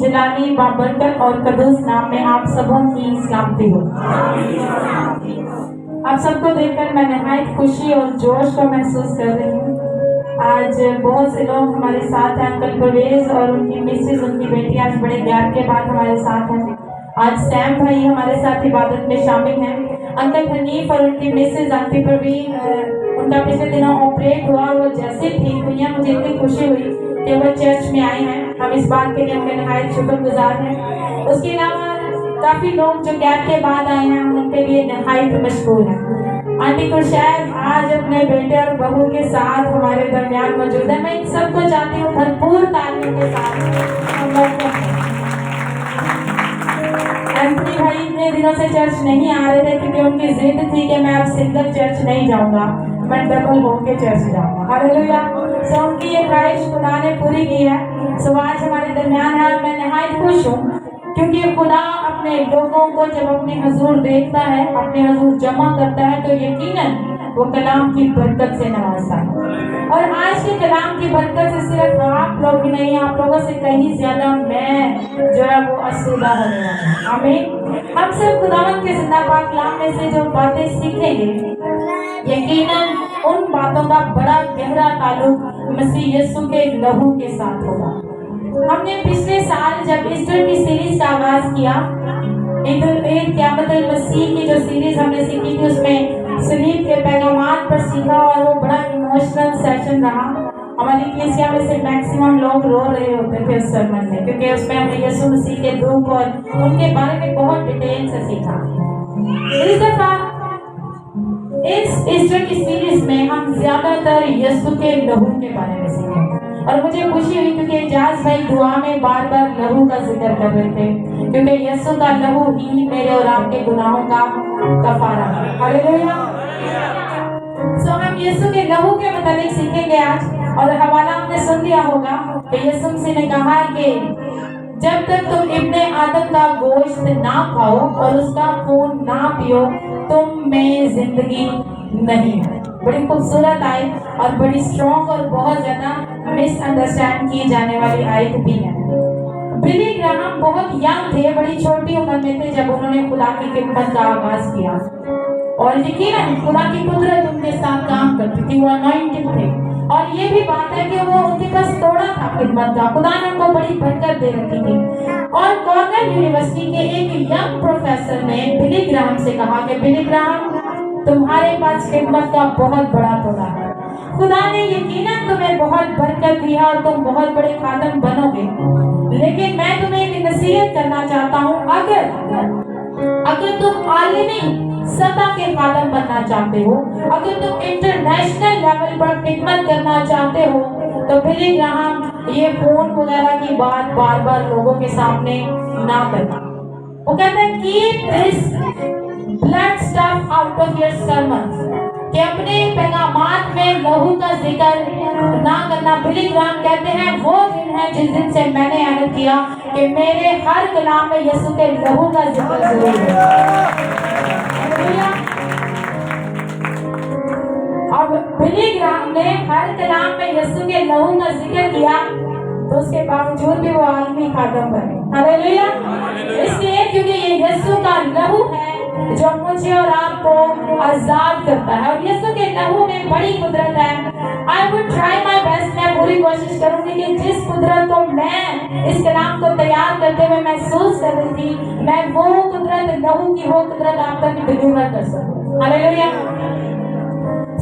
जलाली बाबरकत और कदूस नाम में आप सबों की सलामती हो। आप सबको देखकर मैं नहायत खुशी और जोश को महसूस कर रही हूँ। आज बहुत से लोग हमारे साथ हैं। अंकल परवेज और उनकी मिसेज, उनकी बेटी आज बड़े गैप के बाद हमारे साथ हैं। आज सैम भाई हमारे साथ इबादत में शामिल हैं। अंकल हनीफ और उनकी मिसेज आंटी परवीन, उनका पिछले दिनों ऑपरेट हुआ और वो जैसे ठीक हुई हैं, मुझे इतनी खुशी हुई कि वो चर्च में आए हैं। हम इस बात के लिए उनके नहायत शुक्रगुजार हैं। उसके अलावा काफी लोग जो गैप के बाद आए हैं, उनके लिए नहायत मशहूर हैं। आंटी खुशैब आज अपने बेटे और बहू के साथ हमारे दरमियान मौजूद है। मैं इन सबको चाहती हूँ भरपूर तालियों के साथ हम लोग। एंथनी भाई इतने दिनों से चर्च नहीं आ रहे थे क्योंकि उनकी जिद थी कि मैं अब सिंगल चर्च नहीं जाऊंगा, मैं डबल होके चर्च जाऊंगा। हालेलुया। सो उनकी ये ख्वाहिश खुदा ने पूरी की है। सो आज हमारे दरमियान है और मैं नहायत खुश हूँ क्योंकि खुदा अपने लोगों को जब अपने हजूर देखता है, अपने हजूर जमा करता है, तो यकीनन वो कलाम की बरकत से नवाजता है। और आज के कलाम की बरकत से सिर्फ आप लोग ही नहीं, आप लोगों से कहीं ज्यादा मैं जो है वो असुदा होने वाला हूं। आमीन। हम सब खुदावंद के जिंदा पाक कलाम में से जो बातें सीखेंगे, यकीनन उन बातों का बड़ा गहरा ताल्लुक मसीह यीशु के लहू के साथ होगा। हमने पिछले साल जब ईस्टर की सीरीज का आगाज किया, एक क़यामत मसीह की जो सीरीज हमने सीखी थी, उसमें सलीब के पैगामात पर सीखा और वो बड़ा इमोशनल सेशन रहा। हमारी कलीसिया में से मैक्सिमम लोग रो रहे होते थे उस सरमन में, क्योंकि उसमें हमने यीशु मसीह के दुख और उनके बारे में बहुत डिटेल से सीखा। इस दफा इस ईस्टर की सीरीज में हम ज्यादातर यीशु के लहू के बारे में सीखेंगे। और मुझे खुशी हुई क्योंकि एजाज भाई दुआ में बार बार लहू का जिक्र कर रहे थे, क्योंकि यीशु का लहू ही मेरे और आपके गुनाहों का कफारा है। हालेलुया। सो हम यीशु के लहू के मुताबिक सीखेंगे आज। और हवाला हमने सुन लिया होगा कि यीशु मसीह ने कहा कि जब तक तुम इब्ने आदम का गोश्त ना खाओ और उसका खून ना पियो, तुम में जिंदगी नहीं है। बड़ी खूबसूरत आयत और बड़ी स्ट्रॉन्ग और बहुत ज्यादा मिसअंडरस्टैंड की जाने वाली आयत भी है। बिली ग्राहम बहुत यंग थे, बड़ी छोटी उम्र में थे जब उन्होंने खुदा की खिदमत का आगाज किया। और यकीनन खुदा की कुदरत उनके साथ काम करती थी, वो अनॉइंटेड थे। और ये भी बात है कि वो उनके पास थोड़ा था खिदमत का, खुदा ने उनको बड़ी बरकत दे रखी थी। और कॉर्नेल यूनिवर्सिटी के एक यंग प्रोफेसर ने बिली ग्राहम से कहा कि बिली ग्राहम, तुम्हारे पास खिदमत का बहुत बड़ा तोड़ा है। खुदा ने यकीनन तुम्हें बहुत बरकत दी है और तुम बहुत बड़े खादम बनोगे, लेकिन मैं तुम्हें एक नसीहत करना चाहता हूँ। अगर तुम आलिमी सतह के खादम बनना चाहते हो, अगर तुम इंटरनेशनल लेवल पर खिदमत करना चाहते हो, तो बिली ग्राहम ये फोन वगैरह की बात बार बार लोगों के सामने ना करना। वो कहते हैं keep this blood stuff out of your sermons, कि अपने पैगामात में लहू का जिक्र ना करना। बिली ग्राहम कहते हैं वो दिन है जिस दिन से मैंने ऐलान किया कि मेरे हर कलाम में यीशु के लहू का जिक्र जरूर है। अब बिली ग्राहम ने हर कलाम में यीशु के लहू का जिक्र किया, तो उसके बावजूद भी वो आलमी खादम बने। हालेलुया। इसलिए क्योंकि ये यीशु का लहू है जो मुझे और आपको आजाद करता है, और यीशु के लहू में बड़ी कुदरत है। I would try my best, मैं पूरी कोशिश करूंगी कि जिस कुदरत को मैं इस कलाम को तैयार करते हुए महसूस कर रही थी, मैं वो कुदरत, लहू की वो कुदरत आप तक डिलीवर कर सकूं। हालेलुया।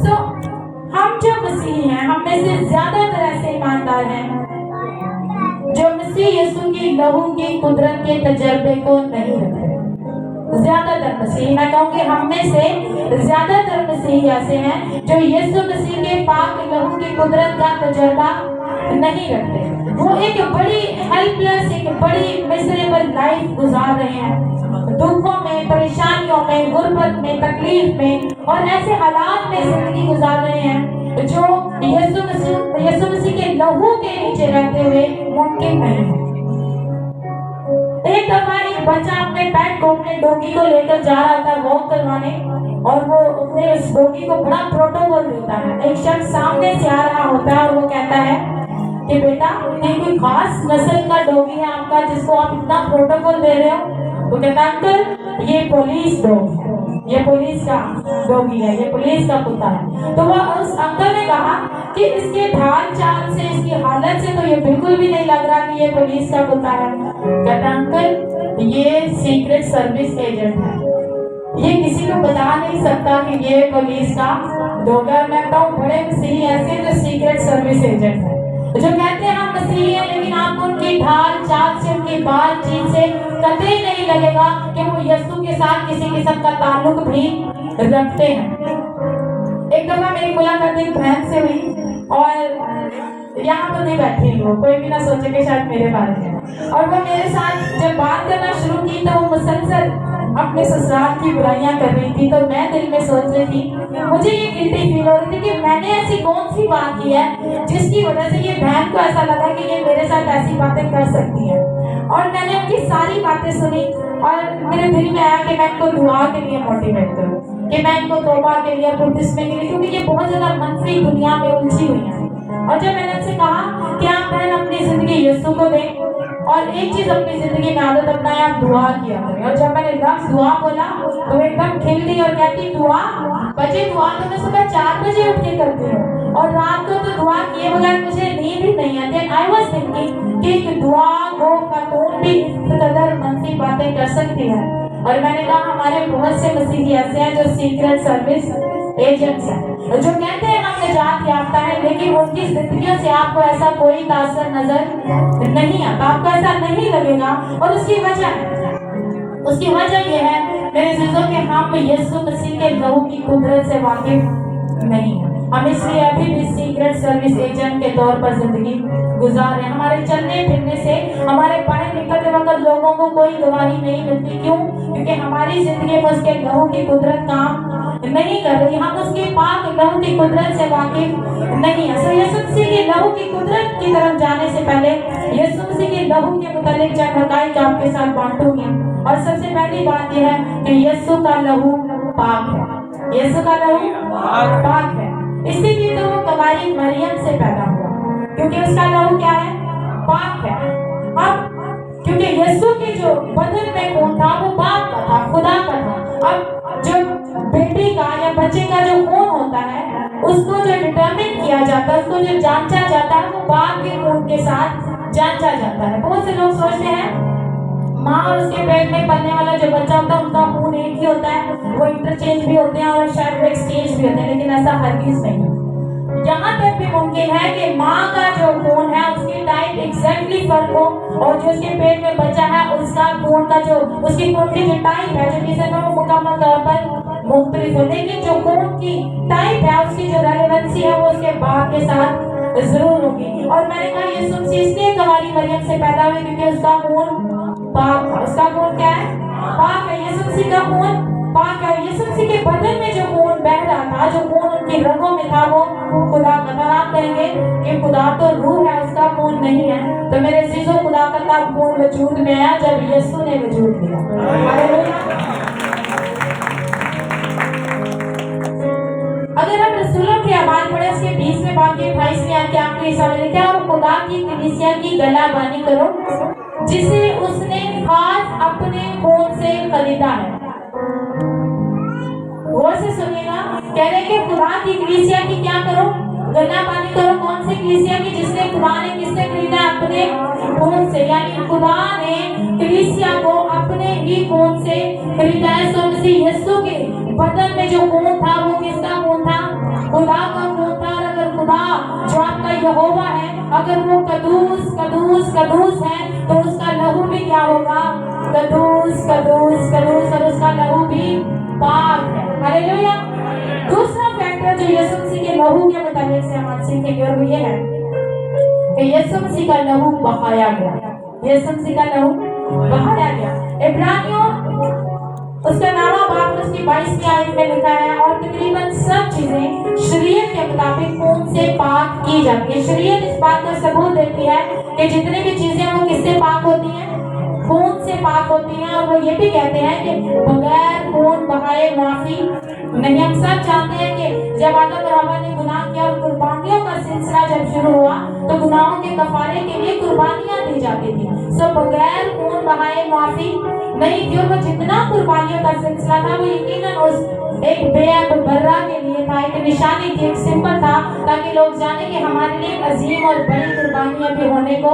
सो हम जो मसीही हैं, हम में से ज्यादातर ऐसे ईमानदार हैं जो मसीह यीशु की लहू की कुदरत के तजर्बे को नहीं रखते। ज्यादातर मसीही, मैं कहूँगी हम में से ज्यादातर मसीही ऐसे हैं जो यीशु मसीह के पाक लहू की कुदरत का तजर्बा नहीं रखते। वो एक बड़ी हेल्पलेस, एक बड़ी मिजरेबल लाइफ गुजार रहे हैं, दुखों में, परेशानियों में, गुर्बत में, तकलीफ में, और ऐसे हालात में जिंदगी गुजार रहे हैं जो यीशु मसीह के लहू के नीचे रहते हुए मुमकिन नहीं है। एक दफा एक बच्चा अपने पेट को, अपने डॉगी को लेकर जा रहा था वॉक करवाने, और वो अपने उस डॉगी को बड़ा प्रोटोकॉल देता है। एक शख्स सामने से आ रहा होता है और वो कहता है کہ بیٹا یہ کوئی خاص نسل کا ڈوگی ہے آپ کا جس کو آپ اتنا پروٹوکول دے رہے ہو؟ وہ کہتا انکل یہ پولیس ڈوگ ہے، یہ پولیس کا ڈوگی ہے، یہ پولیس کا کتا ہے۔ تو وہ اس انکل نے کہا کہ اس کے ڈھال چال سے، اس کی حالت سے تو یہ بالکل بھی نہیں لگ رہا کہ یہ پولیس کا کتا ہے۔ کہتا انکل یہ سیکرٹ سروس ایجنٹ ہے، یہ کسی کو بتا نہیں سکتا کہ یہ پولیس کا ڈوگ ہے۔ میں بتاؤں بڑے مسیحی ایسے جو سیکرٹ سروس ایجنٹ ہے، جو کہتے ہیں ہم مسیحی ہیں لیکن آپ کو ان کی ڈھال چال سے، ان کی بات چیت سے قطعی نہیں لگے گا کہ وہ یسوع کے ساتھ کسی قسم کا تعلق بھی رکھتے ہیں۔ ایک دفعہ میری ملاقات ایک بہن سے ہوئی، اور یہاں پر نہیں بیٹھے لوگ، کوئی بھی نہ سوچے کہ شاید میرے بارے میں، اور وہ میرے ساتھ جب بات کرنا شروع کی تو وہ مسلسل اپنے سسرال کی برائیاں کر رہی تھی۔ تو میں دل میں سوچ رہی تھی، مجھے یہ گلٹی فیل ہو رہی تھی کہ میں نے ایسی کون سی بات کی ہے جس کی وجہ سے یہ بہن کو ایسا لگا کہ یہ میرے ساتھ ایسی باتیں کر سکتی ہے۔ اور میں نے ان کی ساری باتیں سنی، اور میرے دل میں آیا کہ میں ان کو دعا کے لیے موٹیویٹ کروں، کہ میں ان کو توبہ کے لیے، بپتسمے کے لیے، کیونکہ یہ بہت زیادہ منفی دنیا میں الجھی ہوئی ہیں۔ اور جب میں نے ان سے کہا کہ آپ بہن اپنی زندگی یسوع کو دیں، اور ایک چیز اپنی زندگی میں عادت اپنائیں، آپ دعا کیا کریں۔ اور جب میں نے لفظ دعا بولا تو وہ ایک دم کھل گئی اور کہتی دعا تو میں صبح 4 بجے اٹھ کے کرتی ہوں، اور رات کو تو دعا کیے بغیر مجھے نیند ہی نہیں آتی۔ آئی واز تھنکنگ کہ ایک دعا گو خاتون بھی اس قدر منفی باتیں کر سکتی ہے۔ اور میں نے کہا ہمارے بہت سے مسیحی ایسے ہیں جو سیکرٹ سروس ایجنٹس ہیں، جو کہتے ہیں ہم نجات یافتہ ہیں، لیکن ان کی زندگیوں سے آپ کو ایسا کوئی تاثر نظر نہیں آتا، آپ کو ایسا نہیں لگے گا۔ اور اس کی وجہ یہ ہے میرے عزیزوں کہ ہم یسوع مسیح کے لہو کی قدرت سے واقف نہیں ہیں۔ ہم اس لیے ابھی بھی سیکرٹ سروس ایجنٹ کے طور پر زندگی گزار رہے ہیں۔ ہمارے چلنے پھرنے سے، ہمارے باہر نکلتے وقت لوگوں کو کوئی گواہی نہیں ملتی۔ کیوں؟ کیونکہ ہماری زندگی میں اس کے لہو کی قدرت کام نہیں کر رہی، ہم اس کے پاک لہو کی قدرت سے واقف نہیں ہیں۔ سو یسوع مسیح کے لہو کی قدرت کی طرف جانے سے پہلے یسوع مسیح کے لہو کے متعلق چند حقائق آپ کے ساتھ بانٹوں گی۔ اور سب سے پہلی بات یہ ہے کہ یسوع کا لہو پاک ہے، یسوع کا لہو پاک ہے۔ اسی لیے تو وہ کنواری مریم سے پیدا ہوا، کیونکہ اس کا لہو کیا ہے؟ پاک ہے۔ اب کیونکہ یسوع کے جو بدن میں خون تھا وہ پاک کا تھا، خدا کا تھا۔ اب جو بیٹی کا یا بچے کا جو خون ہوتا ہے اس کو جو ڈٹرمن کیا جاتا ہے، اس کو جو جانچا جاتا ہے، وہ باپ کے خون کے ساتھ جانچا جاتا ہے۔ بہت سے لوگ سوچتے ہیں ماں اور اس کے پیٹ میں پلنے والا جو بچہ ہوتا ہے ان کا خون ایک ہی ہوتا ہے، وہ انٹرچینج بھی ہوتے ہیں اور شاید وہ ایکسچینج بھی ہوتے ہیں، لیکن ایسا ہرگز نہیں۔ یہاں تک بھی ممکن ہے کہ ماں کا جو خون ہے اس کی ٹائپ ایگزیکٹلی فرق ہو، اور جو اس کے پیٹ میں بچہ ہے اس کا خون کا جو اس کی خون کی جو ٹائپ ہے جو جسے وہ مکمل طور پر مختلف ہو، لیکن جو خون کی ٹائپ ہے اس کی جو ریلیونسی ہے وہ اس کے باپ کے ساتھ ضرور ہوگی۔ اور میں نے کہا یسوع مسیح اس لیے کنواری مریم سے پیدا ہوئے کیونکہ اس کا خون پاک تھا۔ اس کا خون کیا ہے؟ پاک ہے۔ یسوع مسیح کا خون پاک ہے۔ یسوع مسیح کے بدن میں جو خون بہ رہا تھا، جو خون ان کی رگوں میں تھا، وہ خدا کا تھا۔ آپ کہیں گے کہ خدا تو روح ہے، اس کا خون نہیں ہے، تو میرے عزیزوں خدا کا تب خون وجود میں آیا جب یسوع نے وجود لیا۔ اگر ہم رسولوں کے اعمال پڑھیں اس کے 20ویں باب کے 28ویں آیت کے آخری حصہ میں لکھا ہے، اور خدا کی کلیسیا کی گلہ بانی کرو جسے اس نے خاص اپنے خون سے خریدا ہے۔ غور سے سنیے گا، کہہ رہے کہ خدا کی کلیسیا کی کیا کرو؟ گلہ بانی کرو۔ کون سی کلیسیا کی؟ جس نے خدا نے کس سے خریدا؟ اپنے خون سے، یعنی خدا نے کلیسیا کو اپنے ہی خون سے خریدا ہے۔ سو مسیح یسوع کے بدن میں جو خون تھا وہ کس کا خون تھا؟ خدا کا خون تھا۔ اور اگر خدا جو آپ کا یہوہ ہے اگر وہ قدوس قدوس قدوس ہے تو اس کا لہو بھی کیا ہوگا؟ قدوس قدوس قدوس، اور اس کا لہو بھی پاک ہے۔ ہاللیلویا۔ دوسرا فیکٹر جو یسوع مسیح کے لہو کے متعلق سے ہم سیکھیں گے وہ یہ ہے کہ یسوع مسیح کا لہو بہایا گیا۔ یسوع مسیح کا لہو بہایا گیا۔ عبرانیوں اس کا نامہ باب اس کی 22ویں آیت میں لکھا ہے، اور تقریباً سب چیزیں شریعت کے مطابق خون سے پاک کی جاتی ہے۔ شریعت اس بات کا ثبوت دیتی ہے کہ جتنی بھی چیزیں وہ کس سے پاک ہوتی ہیں؟ خون سے پاک ہوتی ہیں۔ اور وہ یہ بھی کہتے ہیں کہ بغیر خون بہائے معافی نہیں۔ ہم سب جانتے ہیں کہ جب آدم اور حوا نے گناہ کیا اور قربان कुर्बानियों का सिलसिला जब शुरू हुआ तो गुनाहों के कफारे के लिए कुर्बानियां दी जाती थी। सो बगैर खून बहाए माफी नहीं थी। और वो जितना कुर्बानियों का सिलसिला था वो यकीनन उस एक बेअब बर्रा के लिए था, एक निशानी थी, एक सिंबल था, ताकि लोग जाने कि हमारे लिए अजीम और बड़ी कुर्बानियां भी होने को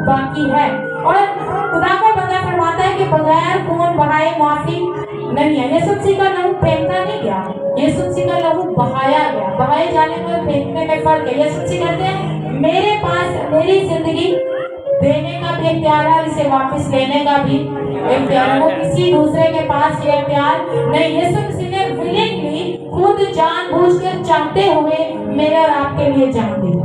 बाकी है। और खुदा का बंदा फरमाता है कि बगैर खून बहाए माफी नहीं है। यीशु मसीह का लहू फेंका नहीं गया, यीशु मसीह का लहू बहाया गया। बहाए जाने को फेंकने में फर्क है। यीशु मसीह कहते हैं मेरे पास मेरी जिंदगी देने का भी इख्तियार है, इसे वापस लेने का भी इख्तियार है। वो किसी दूसरे के पास ये इख्तियार नहीं। यीशु मसीह ने विलिंगली खुद जानबूझकर चाहते हुए मेरे और आपके लिए जान दिया।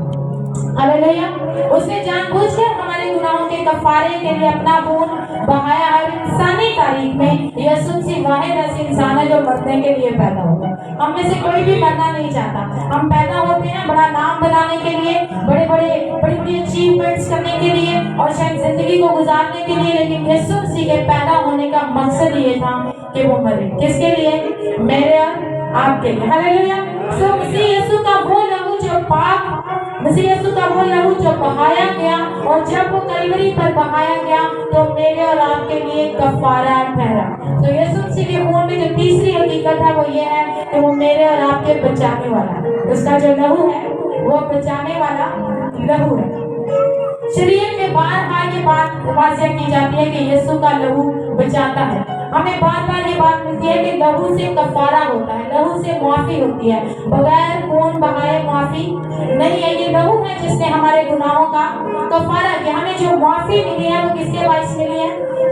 हालेलुया। उसने जानबूझकर हमारे गुनाहों के कफारे के लिए अपना खून बहाया। और इंसानी तारीख में यीशु मसीह वाहिद ऐसी इंसान है जो मरने के लिए पैदा हुआ। हम में से कोई भी मरना नहीं चाहता। हम पैदा होते हैं बड़ा नाम बनाने के लिए, बड़ी बड़ी अचीवमेंट्स करने के लिए और शायद जिंदगी को गुजारने के लिए, लेकिन यीशु मसीह के पैदा होने का मकसद ये था कि वो मरे। किसके लिए? मेरे और आपके लिए। हालेलुया। सो मसीह यीशु का वो लहू जो पाक, मसीह यीशु का वो लहू जो बहाया गया, और जब वो कलवरी पर बहाया गया तो मेरे और आपके लिए कफारा ठहरा। तो यीशु मसीह के खून में जो तीसरी हकीकत है वो ये है कि वो मेरे और आपके बचाने वाला है। उसका जो लहू है वो बचाने वाला लहू है। शरीयत में बार-बार ये बात वाज़ेह की जाती है कि यीशु का लहू बचाता है। हमें बार-बार ये बात मिलती है कि लहू से कफारा होता है, लहू से माफी होती है। बगैर खून बहाए माफी नहीं है। ये लहू है जिसने हमारे गुनाहों का कफारा किया। हमें जो माफी मिली है वो किसके बाइस मिली है?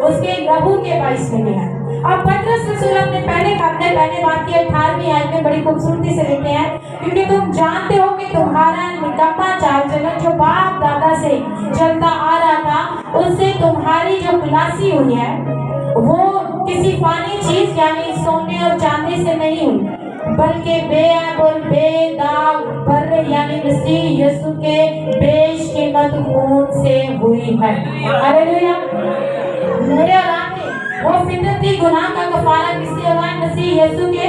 उसके लहू के बाइस मिली है। अब पतरस रसूल अपने पहले बात की 18वीं आयत में बड़ी खूबसूरती से लिखते हैं, क्योंकि तुम जानते हो कि तुम्हारा निकम्मा चाल चलन जो बाप दादा से चलता आ रहा था, उससे तुम्हारी जो खुलासी हुई है वो किसी फानी चीज यानी सोने और चांदी से नहीं हुई, बल्कि बेअब और बेदाग बर्रे यानी मसीह यीशु के बेशकीमत खून से हुई है। हालेलुया। मेरे और आपके वो फितरती गुनाह का कफारा किससे हुआ है? मसीह यीशु के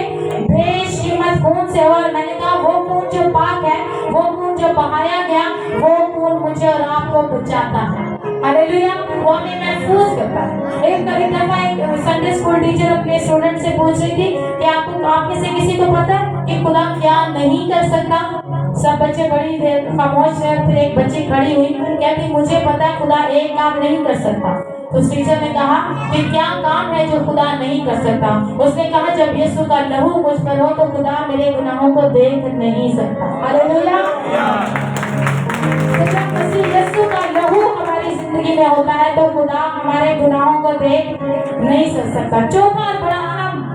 बेशकीमत खून से। और मैंने कहा वो खून जो पाक है, वो खून जो बहाया गया, वो खून मुझे और आपको बचाता है। हालेलुया। वो हमें महफूज करता है। एक दफा एक संडे स्कूल टीचर अपने स्टूडेंट से पूछ रही थी कि आपको, आप में से किसी को पता है कि खुदा क्या नहीं कर सकता? सब बच्चे बड़ी देर खामोश रहे। फिर एक बच्ची खड़ी हुई, कहती मुझे पता है खुदा एक काम नहीं कर सकता। तो उस टीचर ने कहा कि क्या काम है जो खुदा नहीं कर सकता? उसने कहा जब यीशु का लहू मुझ पर हो तो खुदा मेरे गुनाहों को देख नहीं सकता। हालेलुया। तो जब मसीह यीशु का लहू हमारी जिंदगी में होता है तो खुदा हमारे गुनाहों को देख नहीं सकता। चौथा और बड़ा अहम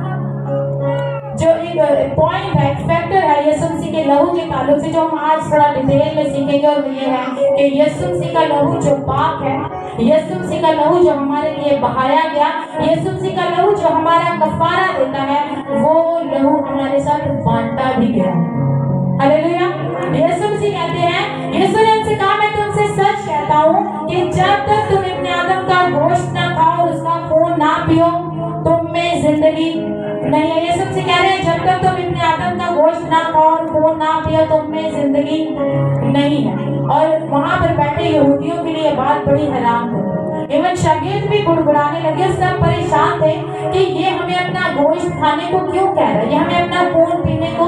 जो एक पॉइंट है, फैक्टर है यीशु मसीह के लहू के ताल्लुक से, जो हम आज थोड़ा डिटेल में सीखेंगे, और ये है कि यीशु मसीह का लहू जो पाक है, यीशु मसीह का लहू जो हमारे लिए बहाया गया, यीशु मसीह का लहू जो हमारा कफारा देता है, वो लहू हमारे साथ बांटा भी गया। हालेलुया। यीशु मसीह कहते हैं, यीशु ने उनसे कहा मैं तुमसे सच कहता हूँ कि जब तक तुम इब्ने आदम का गोश्त ना खाओ, उसका खून ना पियो, तुम में जिंदगी नहीं है। यीशु मसीह कह रहे हैं जब तक तुम इब्ने आदम का गोश्त ना खाओ और खून ना पियो, तुम में जिंदगी नहीं है। और वहां पर बैठे यहूदियों के लिए बात बड़ी हैरान थी। इवन शागिर्द भी गुड़गुड़ाने लगे, सब परेशान थे कि ये हमें अपना गोश्त खाने को क्यों कह रहा है, ये हमें अपना खून पीने को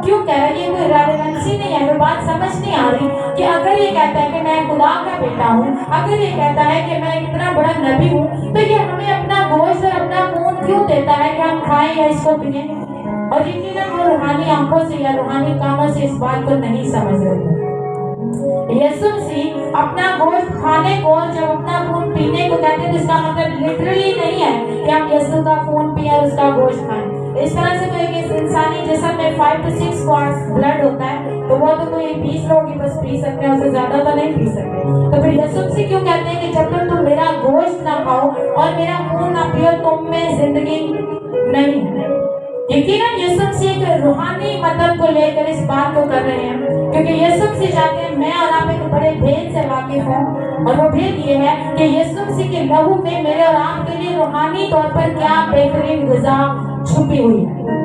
क्यों कह रहा है? ये कोई रेलेवेंसी नहीं है। वो बात समझ नहीं आ रही कि अगर ये कहता है कि मैं खुदा का बेटा हूँ, अगर ये कहता है कि मैं इतना बड़ा नबी हूँ, तो ये हमें अपना गोश्त और अपना खून क्यों देता है कि हम खाएं या इसको पिए? और यकीनन वो रूहानी आंखों से या रूहानी कानों से इस बात को नहीं समझ रहे। यीशु मसीह अपना गोश्त खाने को, जब अपना खून पीने को कहते हैं, तो इसका मतलब लिटरली नहीं है कि हम यीशु का खून पिए और उसका गोश्त खाएं। इस तरह से कोई इंसानी जिस्म में 5 to 6 क्वार्ट्स ब्लड होता है, तो वो तो कोई 20 लोग ही बस पी सकते हैं, उससे ज्यादा तो नहीं पी सकते। तो फिर यीशु मसीह क्यों कहते हैं कि जब तक तुम मेरा गोश्त ना खाओ और मेरा खून ना पियो, तुम में जिंदगी नहीं है? यकीनन यीशु मसीह एक रूहानी मतलब को लेकर इस बात को कर रहे हैं, क्योंकि यीशु मसीह चाहते हैं मैं और आप एक बड़े भेद से वाकिफ हों, और वो भेद ये है कि यीशु मसीह के लहू में मेरे और आपके लिए रूहानी तौर पर क्या बेहतरीन ग़िज़ा छुपी हुई है।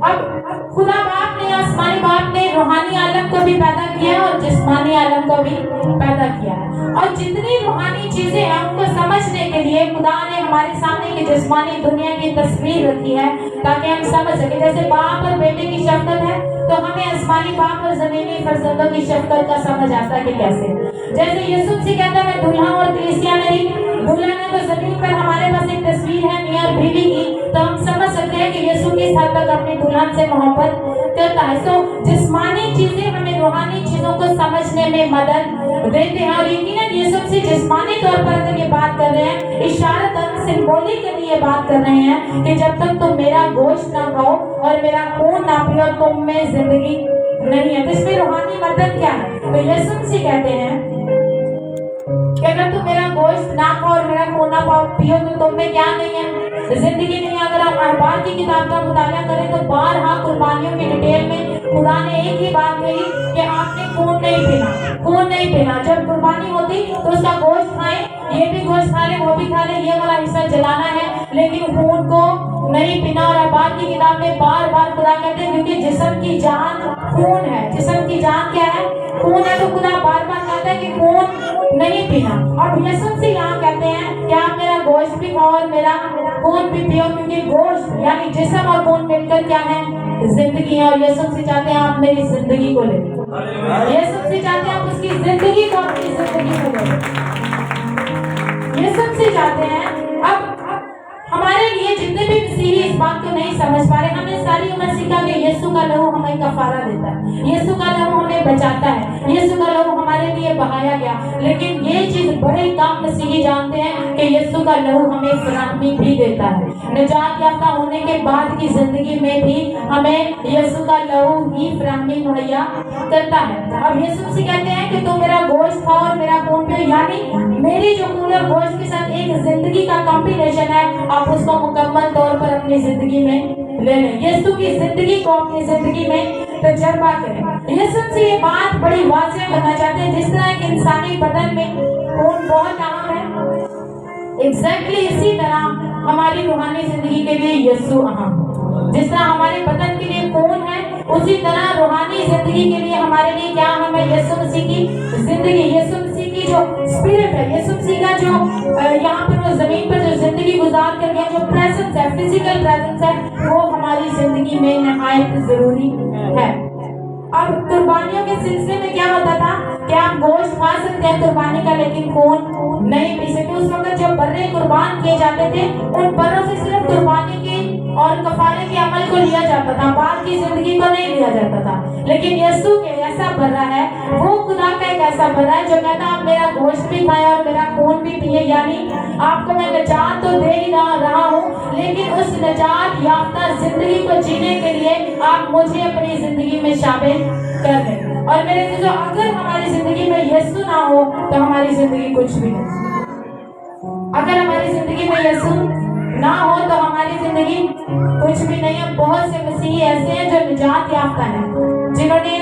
अब खुदा बाप ने आसमानी बाप ने रूहानी आलम को भी पैदा किया है और जिस्मानी आलम को भी पैदा किया है। और जितनी रूहानी चीजें हैं उनको समझने के लिए खुदा ने हमारे सामने की जिस्मानी दुनिया की तस्वीर रखी है ताकि हम समझ सके। जैसे बाप और बेटे की शफकत है तो हमें आसमानी बाप और जमीनी फर्जंदों की शफकत का समझ आता है कि कैसे। जैसे यीशु मसीह कहता है मैं दूल्हा और कलीसिया नहीं, दूल्हा ने तो जमीन पर हमारे पास एक तस्वीर है मियां और बीवी की, तो हम समझ सकते हैं कि यीशु किस हद तक अपनी दुल्हन से मोहब्बत करता है। तो जिस्मानी चीजें हमें रूहानी चीजों को समझने में मदद देते हैं। और यकीनन यीशु मसीह जिस्मानी तौर पर अगर ये बात कर रहे हैं, इशारतन सिंबॉलिकली ये बात कर रहे हैं कि जब तक तुम मेरा गोश्त ना खाओ और मेरा खून ना पियो तुम में जिंदगी नहीं है। तो इसमें रूहानी मदद क्या है? तो यीशु मसीह कहते हैं कि अगर तुम मेरा गोश्त ना खाओ और मेरा खून ना पियो तो तुम में क्या नहीं है? जिंदगी नहीं है। अगर आप अखबार की किताब का मुताला करें तो बारहा कुर्बानियों की डिटेल में खुदा ने एक ही बात कही कि आपने खून नहीं पीना, खून नहीं पीना। जब कुर्बानी होती तो उसका गोश्त खाएं, ये भी गोश्त खा ले वो भी खा ले, ये वाला हिस्सा जलाना है, लेकिन खून को नहीं पीना। और अखबार की किताब में बार बार खुदा कहते हैं क्योंकि जिस्म की जान खून है। जिस्म की जान क्या है? खून है। तो खुदा बार बार कहता है कि खून नहीं पीना। और यीशु मसीह यहाँ कहते हैं कि आप मेरा गोश्त भी खाओ और मेरा खून भी पियो, क्योंकि गोश्त यानी जिस्म और खून मिलकर क्या है? जिंदगी है। और यीशु मसीह चाहते हैं आप मेरी जिंदगी को ले। यीशु मसीह चाहते हैं आप उसकी जिंदगी को अपनी जिंदगी को ले। यीशु मसीह चाहते हैं अब हमारे लिए जितने भी मसीही इस बात को नहीं समझ पा रहे, हमने सारी उम्र सीखा कि यीशु का लहू हमें कफारा देता है, यीशु का लहू हमें बचाता है, यीशु का लहू हमारे लिए बहाया गया। लेकिन ये चीज बड़े कम मसीही जानते हैं कि यीशु का लहू हमें फराहमी भी देता है। निजात याफ्ता होने के बाद की जिंदगी में भी हमें यीशु का लहू ही फराहमी मुहैया करता है। अब यीशु मसीह कहते हैं कि तुम मेरा गोश्त खाओ और मेरा खून पियो, यानी मेरी जो खून और गोश्त के साथ एक जिंदगी का कॉम्बिनेशन है, आप उसको मुकम्मल तौर पर अपनी जिंदगी में ले लें। यीशु की जिंदगी को अपनी जिंदगी में तजर्बा करें। यीशु से ये बात बड़ी वाज़ेह करना चाहते हैं। जिस तरह एक इंसानी बदन में खून बहुत अहम है, एग्जैक्टली इसी तरह हमारी रूहानी जिंदगी के लिए यीशु अहम है। जिस तरह हमारे बदन के लिए खून है, उसी तरह रूहानी जिंदगी के लिए हमारे लिए क्या हमें यीशु मसीह की जिंदगी, यीशु मसीह की जो स्पिरिट है, यीशु मसीह का जो यहाँ पर वो जमीन पर जो जिंदगी गुजार कर गया, जो प्रेजेंस है, फिजिकल प्रेजेंस है, वो हमारी जिंदगी में नहायत जरूरी है। अब कुर्बानियों के सिलसिले में क्या होता था कि आप गोश्त खा सकते हैं कुर्बानी का, लेकिन खून नहीं पी सकते। उस वक्त जब बर्रे कुर्बान किए जाते थे, उन बर्रों से सिर्फ कुर्बानी के और कफारे के अमल को लिया जाता था, बाद की जिंदगी को नहीं लिया जाता था। लेकिन यीशु के ऐसा बर्रा है, वो खुदा का एक ऐसा बर्रा है जो कहता है आप मेरा गोश्त भी खाएं और मेरा खून भी पिए, यानी आपको मैं निजात तो दे ही रहा हूँ, लेकिन उस निजात याफ्ता जिंदगी को जीने के लिए आप मुझे अपनी जिंदगी में शामिल कर लें। और मेरे दोस्तों, अगर हमारी जिंदगी में यीशु ना हो तो हमारी जिंदगी कुछ भी नहीं। अगर हमारी जिंदगी में यीशु ना हो तो हमारी जिंदगी कुछ भी नहीं है। बहुत से मसीही ऐसे हैं जो निजात याफ्ता है, जिन्होंने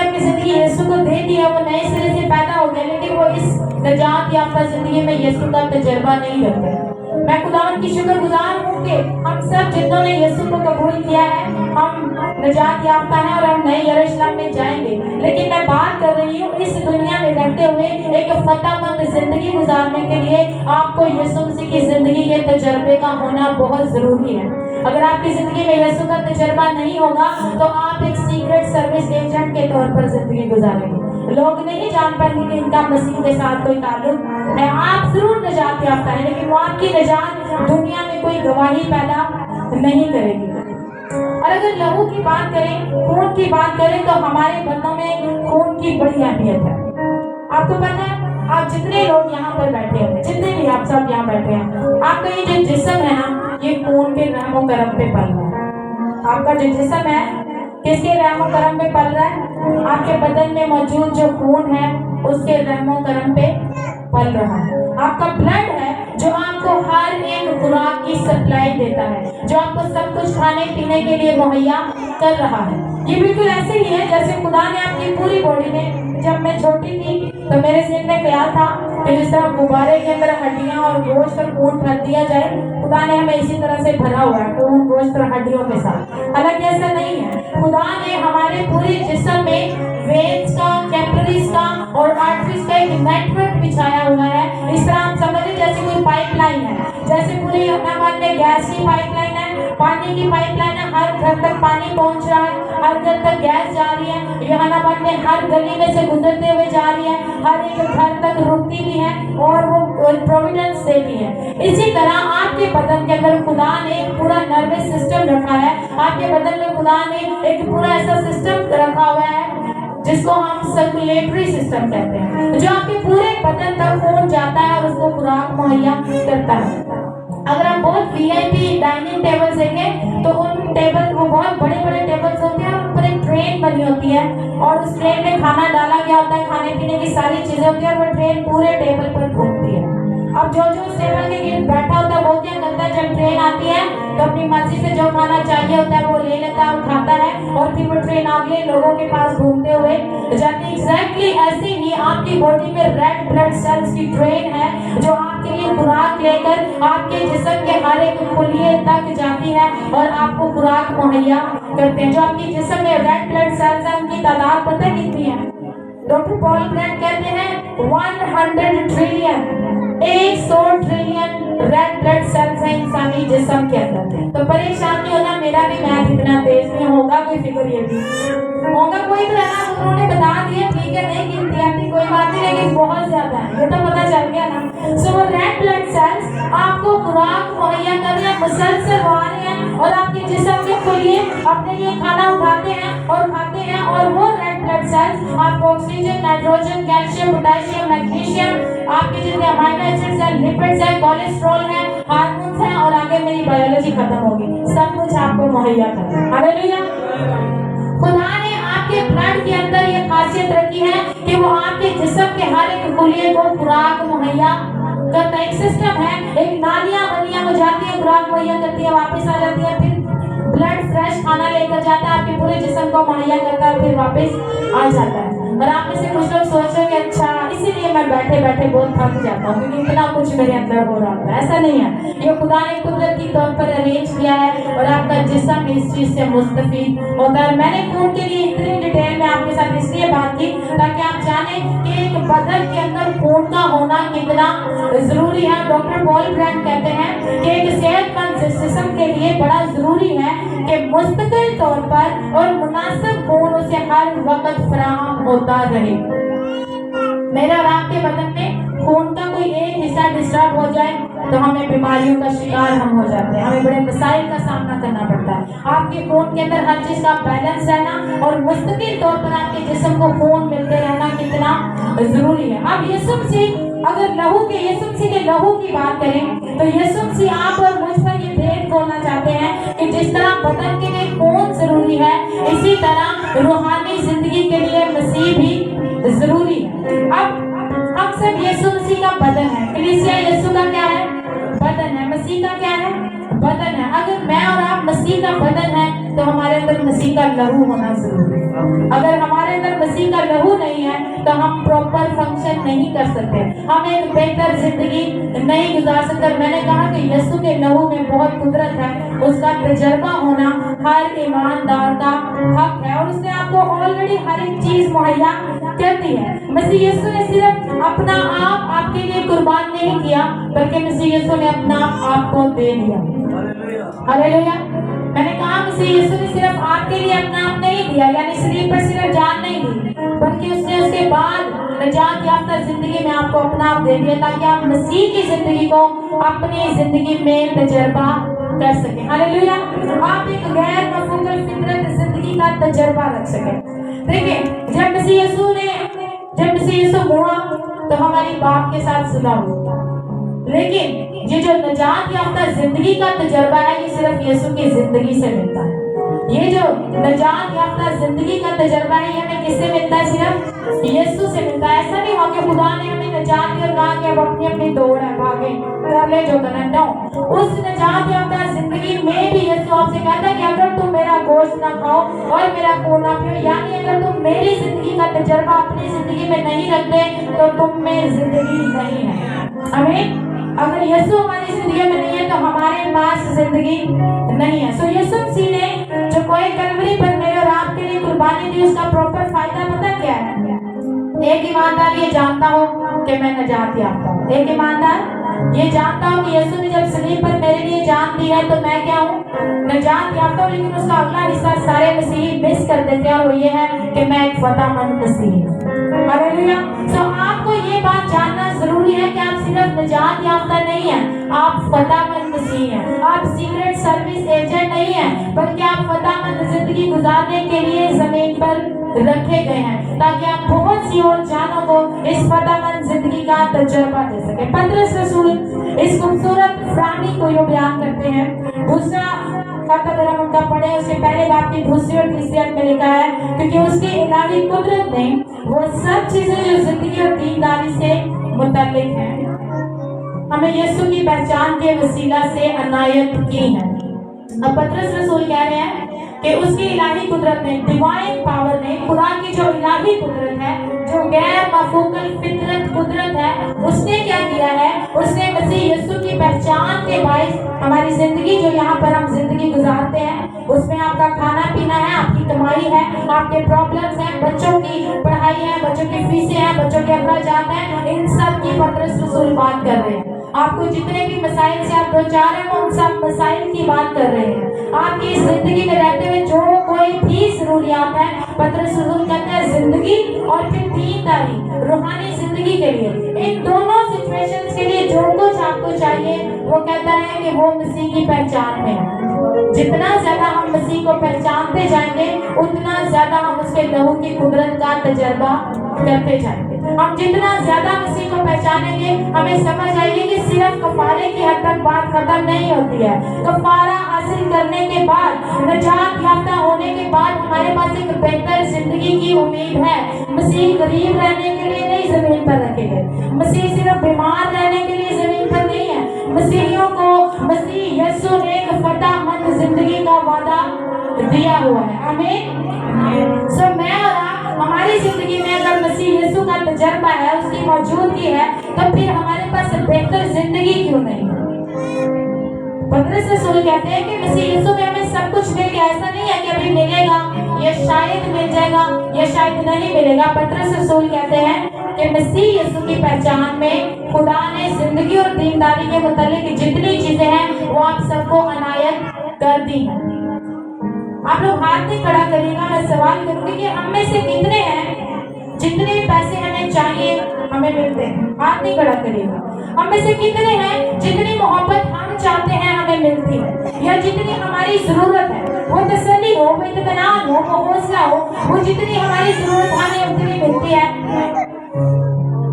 अपनी जिंदगी यीशु को दे दी है, वो नए सिरे से पैदा हो गए, लेकिन वो इस निजात याफ्ता जिंदगी में यीशु का तजर्बा नहीं करते। मैं खुदावन की शुक्रगुजार हूँ कि हम सब जिन्होंने यीशु को कबूल किया है, हम निजात याफ्ता हैं और हम नए यरूशलेम में जाएंगे। लेकिन मैं बात कर रही हूँ इस दुनिया में रहते हुए एक फतहमंद जिंदगी गुजारने के लिए आपको यीशु मसीह की जिंदगी के तजर्बे का होना बहुत जरूरी है। अगर आपकी जिंदगी में यीशु का तजर्बा नहीं होगा तो आप एक सीक्रेट सर्विस एजेंट के तौर पर जिंदगी गुजारेंगे। लोग नहीं जान पाएंगे कि इनका मसीह के साथ कोई ताल्लुक है। आप जरूर निजात याफ्ता है, लेकिन वो आपकी निजात दुनिया में कोई गवाही पैदा नहीं करेगी। और अगर लहू की बात करें, खून की बात करें, तो हमारे बंदों में खून की बड़ी अहमियत है। आपको पता है, आप जितने लोग यहाँ पर बैठे हैं, जितने भी आप सब यहाँ बैठे हैं, आपका ये जो जिस्म है ना, ये खून के रहमो करम पे पल रहा है। आपका जो जिस्म है किसके रहमो करम पे पल रहा है? आपके बदन में मौजूद जो खून है उसके रहमो करम पे पल रहा है। आपका ब्लड है जो आपको हर एक खुराक की सप्लाई देता है, जो आपको सब कुछ खाने पीने के लिए मुहैया कर रहा है। ये बिल्कुल ऐसे ही है जैसे खुदा ने आपकी पूरी बॉडी में, जब मैं छोटी थी तो मेरे ज़हन में ख्याल था कि जिस तरह गुब्बारे के अंदर हड्डियां और गोश्त और खून भर दिया जाए, खुदा ने हमें इसी तरह से भरा हुआ है, खून गोश्त और हड्डियों के साथ। हालांकि ऐसा नहीं है, खुदा ने हमारे पूरे जिस्म में वेन्स का, कैपिलरीज का और आर्टरीज का एक नेटवर्क बिछाया हुआ है। इस तरह आप समझिए जैसे कोई पाइपलाइन है, जैसे पूरे यमुनाबाद में गैस की पाइपलाइन है, पानी की पाइपलाइन है, हर घर तक पानी पहुंच रहा है, हर घर तक गैस जा रही है, यमुनाबाद में हर गली में से गुजरते हुए जा रही है, हर एक घर तक रुकती भी है और वो प्रोविडेंस देती है। इसी तरह आपके बदन के अंदर खुदा ने पूरा नर्वस सिस्टम रखा है, आपके बदन में खुदा ने एक पूरा ऐसा सिस्टम रखा हुआ है जिसको हम सर्कुलेटरी सिस्टम कहते हैं, जो आपके पूरे बदन तक खून जाता है और उसको खुराक मुहैया करता है। अगर आप बहुत वीआईपी डाइनिंग टेबल देखें तो उन टेबल वो बहुत बड़े बड़े टेबल्स होते हैं, उन पर एक ट्रेन बनी होती है और उस ट्रेन में खाना डाला गया होता है, खाने पीने की सारी चीजें होती है और वो ट्रेन पूरे टेबल पर घूमती है। अब जो जो उस टेबल के गिर्द बैठा होता है वो क्या करता है, जब ट्रेन आती है तो अपनी मर्जी से जो खाना चाहिए होता है वो ले लेता है और खाता है और फिर वो ट्रेन आगे लोगों के पास घूमते हुए जाती है। एग्जैक्टली ऐसे ही आपकी बॉडी में रेड ब्लड सेल्स की ट्रेन है जो आपके लिए खुराक लेकर आपके जिस्म के हर एक खुलिये तक जाती है और आपको खुराक मुहैया करते हैं। जो आपके जिस्म में रेड ब्लड सेल्स है उनकी तादाद पता है कितनी है? डॉक्टर पॉल ब्रैंड कहते हैं 100 trillion, 100 trillion red blood cells है इंसानी जिस्म के अंदर। तो परेशान नहीं होना, मेरा भी मैथ इतना तेज नहीं होगा, कोई फिक्र ये भी होगा कोई तो है ना, उन्होंने बता दिया ठीक है, नहीं गिनती आती कोई बात नहीं, लेकिन बहुत ज्यादा है, ये तो पता चल गया ना। सो वो रेड ब्लड सेल्स आपको खुराक मुहैया कर रहे हैं, मुसलसल आ रहे हैं और आपके जिस्म के लिए अपने लिए खाना उठाते हैं और खाते हैं और वो रेड ब्लड सेल्स आपको oxygen, nitrogen, calcium, potassium, magnesium, आपके जितने अमाइनो एसिड्स हैं, लिपिड्स हैं, कोलेस्ट्रॉल है, हार्मोन्स हैं और आगे मेरी बायोलॉजी खत्म होगी, सब कुछ आपको मुहैया कर रहा है। हालेलुया। खुदा ने आपके ब्लड के अंदर ये खासियत रखी है कि वो आपके जिस्म के हर एक खुलिये को खुराक मुहैया करता। एक सिस्टम है, एक नालियां बनियां हो जाती है, खुराक मुहैया करती है, वापस आ जाती है, फिर ब्लड फ्रेश खाना लेकर जाता है, आपके पूरे जिस्म को मुहैया करता है, फिर वापस आ जाता है। और आप में से कुछ लोग सोच रहे हैं अच्छा इसीलिए मैं बैठे बैठे बहुत थक जाता हूँ क्योंकि इतना कुछ मेरे अंदर हो रहा है। ऐसा नहीं है, ये खुदा ने कुदरती तौर पर अरेंज किया है और आपका जिस्म इस चीज से मुस्तफीद होता है। मैंने खून के लिए इतनी डिटेल में आपके साथ इसलिए बात की ताकि आप जाने कि एक बदन के अंदर खून का होना कितना जरूरी है। डॉक्टर पॉल ब्रैंड कहते हैं कि एक सेहतमंद जिस्म के लिए बड़ा जरूरी है कि मुस्तकिल तौर पर और मुनासिब खून उसे हर वक्त फराहम होता रहे। मेरा और आपके बदन में खून का कोई एक हिस्सा डिस्टर्ब हो जाए तो हमें बीमारियों का शिकार हम हो जाते हैं, हमें बड़े मसाइल का सामना करना पड़ता है। आपके खून के अंदर हर चीज का बैलेंस रहना और मुस्तकिल तौर पर आपके जिस्म को खून मिलते रहना कितना जरूरी है। अब यीशु मसीह अगर यीशु मसीह के लहू की बात करें तो यीशु मसीह आप और मुझ पर ये भेद खोलना चाहते हैं कि जिस तरह बदन के लिए खून जरूरी है इसी तरह रूहानी जिंदगी के लिए मसीह भी जरूरी है। अब हम सब यीशु मसीह का बदन है, कलीसिया यीशु का क्या है? बदन है। मसीह का क्या है? बदन है। अगर मैं और आप मसीह का बदन है तो हमारे अंदर मसीह का लहू होना जरूरी है। अगर हमारे अंदर मसीह का लहू नहीं है तो हम प्रॉपर फंक्शन नहीं कर सकते, हम एक बेहतर जिंदगी नहीं गुजार सकते। मैंने कहा कि यीशु के लहू में बहुत कुदरत है, उसका तजर्बा होना हर ईमानदार का हक है और उसने आपको ऑलरेडी हर एक चीज मुहैया कर दी है। मसीह यीशु ने सिर्फ अपना आप आपके लिए कुर्बान नहीं किया बल्कि मसीह यीशु ने अपना आप को दे दिया। हालेलुया। मैंने कहा मसीह यीशु ने सिर्फ आपके लिए अपना आप नहीं दिया, यानी शरीर पर सिर्फ जान नहीं दी, बल्कि उसने उसके बाद निजात याफ्ता जिंदगी में आपको अपना आप दे दिया ताकि आप मसीह की जिंदगी को अपनी जिंदगी में तजर्बा कर सके। हालेलुया। आप एक गैर मफूकल फितरत जिंदगी का तजर्बा रख सके। देखिए जब मसीह यीशु हुआ तो हमारी बाप के साथ सुलह हुआ, लेकिन ये जो निजात याफ्ता जिंदगी का तजर्बा है ये सिर्फ यीशु की जिंदगी से मिलता है। ये जो निजात याफ्ता जिंदगी का तजर्बा है ये हमें किससे मिलता है? सिर्फ यीशु से मिलता है। ऐसा नहीं हो कि खुदा ने हमें निजात दिया और कहा कि अब अपनी अपनी दौड़ है, भागे कर ले जो करना। नो, उस निजात याफ्ता जिंदगी में भी यीशु आपसे कहता है कि अगर तुम मेरा गोश्त ना نہ کھاؤ اور میرا خون نہ پیو. یعنی اگر تم میری زندگی کا تجربہ اپنی زندگی میں نہیں رکھتے تو تم میں زندگی نہیں ہے. آمین. اگر یسوع ہماری زندگی میں نہیں ہے تو ہمارے پاس زندگی نہیں ہے. سو یسوع مسیح نے جو کوئی کلوری پر میرے اور آپ کے لیے قربانی دی، اس کا پراپر فائدہ پتہ کیا ہے؟ ایک ایماندار یہ جانتا ہو کہ میں نجات یافتہ ہوں. ایک ایماندار یہ جانتا ہوں کہ یسوع نے جب صلیب پر میرے لیے جان دی ہے تو میں کیا ہوں؟ نجات یافتہ ہوں. لیکن اس کا اگلا حصہ سارے مسیحی مس کر دیتے ہیں اور وہ یہ ہے کہ میں ایک فتح مند مسیحی ہوں. ہاللیلویا. سو آپ کو یہ بات جاننا ضروری ہے کہ آپ صرف نجات یافتہ نہیں ہیں، آپ فتح مند مسیحی ہیں. آپ سیکرٹ سروس ایجنٹ نہیں ہیں، بلکہ آپ فتح مند زندگی گزارنے کے لیے زمین پر رکھے گئے ہیں تاکہ آپ بہت سی اور جانوں کو اس فتح مند زندگی کا تجربہ دے سکیں. پطرس رسول اس خوبصورت فراہمی کو یہ بیان کرتے ہیں. دوسرا خط اگر ہم ان کا پڑھیں، اس کے پہلے باب کی دوسری اور تیسری آیت میں لکھا ہے کیونکہ اس کی الہی قدرت نے وہ سب چیزیں جو زندگی اور دینداری سے متعلق ہیں ہمیں یسوع کی پہچان کے وسیلہ سے عنایت کی ہیں. اب پطرس رسول کہہ رہے ہیں کہ اس کی الہی قدرت نے، ڈیوائن پاور نے، خدا کی جو الہی قدرت ہے، جو غیر مفہوم الفطرت قدرت ہے، اس نے کیا کیا ہے؟ اس نے مسیح یسوع کی پہچان کے باعث ہماری زندگی جو یہاں پر ہم زندگی گزارتے ہیں اس میں آپ کا کھانا پینا ہے، آپ کی کمائی ہے، آپ کے پرابلمز ہیں، بچوں کی پڑھائی ہے، بچوں کی فیسیں ہیں، بچوں کے اخراجات ہیں، ان سب کی پطرس رسول بات کر رہے ہیں. آپ کو جتنے بھی مسائل سے آپ دو چار ہیں وہ ان سب مسائل کی بات کر رہے ہیں. آپ کی زندگی میں رہتے ہوئے جو کوئی بھی ضروریات ہے، پطرس رسول کہتے ہیں زندگی اور پھر دینداری، روحانی زندگی کے لیے، ان دونوں سچویشنز کے لیے جو کچھ آپ کو چاہیے وہ کہتا ہے کہ وہ مسیح کی پہچان میں ہے. جتنا زیادہ ہم مسیح کو پہچانتے جائیں گے اتنا زیادہ ہم اس کے لہو کی قدرت کا تجربہ کرتے جائیں گے. ہم جتنا زیادہ مسیح کو پہچانیں گے ہمیں سمجھ آئے گی کہ صرف کفارے کی حد تک بات ختم نہیں ہوتی ہے. کفارہ حاصل کرنے کے بعد، نجات یافتہ ہونے کے بعد ہمارے پاس ایک بہتر زندگی کی امید ہے. مسیح غریب رہنے کے لیے نہیں زمین پر رکھے گئے، مسیح صرف بیمار رہنے کے لیے زمین پر نہیں ہے. مسیحیوں کو مسیح یسوع نے ایک فتح مند زندگی کا وعدہ دیا ہوا ہے. آمین. سو میں اور آپ ہماری زندگی میں اگر مسیح یسوع کا تجربہ ہے، اس کی موجودگی ہے، تو پھر ہمارے پاس بہتر زندگی کیوں نہیں؟ پطرس رسول کہتے ہیں کہ مسیح یسوع میں ہمیں سب کچھ مل گیا. ایسا نہیں ہے کہ ابھی ملے گا، یہ شاید مل جائے گا، یہ شاید نہیں ملے گا. پطرس رسول کہتے ہیں کہ مسیح یسوع کی پہچان میں خدا نے زندگی اور دینداری کے متعلق جتنی چیزیں ہیں وہ آپ سب کو عنایت کر دی ہیں. آپ لوگ ہاتھ نہیں کھڑا کریے گا. میں سوال کروں گی کہ ہم میں سے کتنے ہیں جتنے پیسے ہمیں چاہیے ہمیں ملتے ہیں؟ ہاتھ نہیں کھڑا کریے گا. ہم میں سے کتنے ہیں جتنی محبت ہم چاہتے ہیں ہمیں ملتی ہے، یا جتنی ہماری ضرورت ہے، وہ تسلی ہو، وہ اطمینان ہو، وہ حوصلہ ہو، وہ جتنی ہماری ضرورت ہمیں اتنی ملتی ہے؟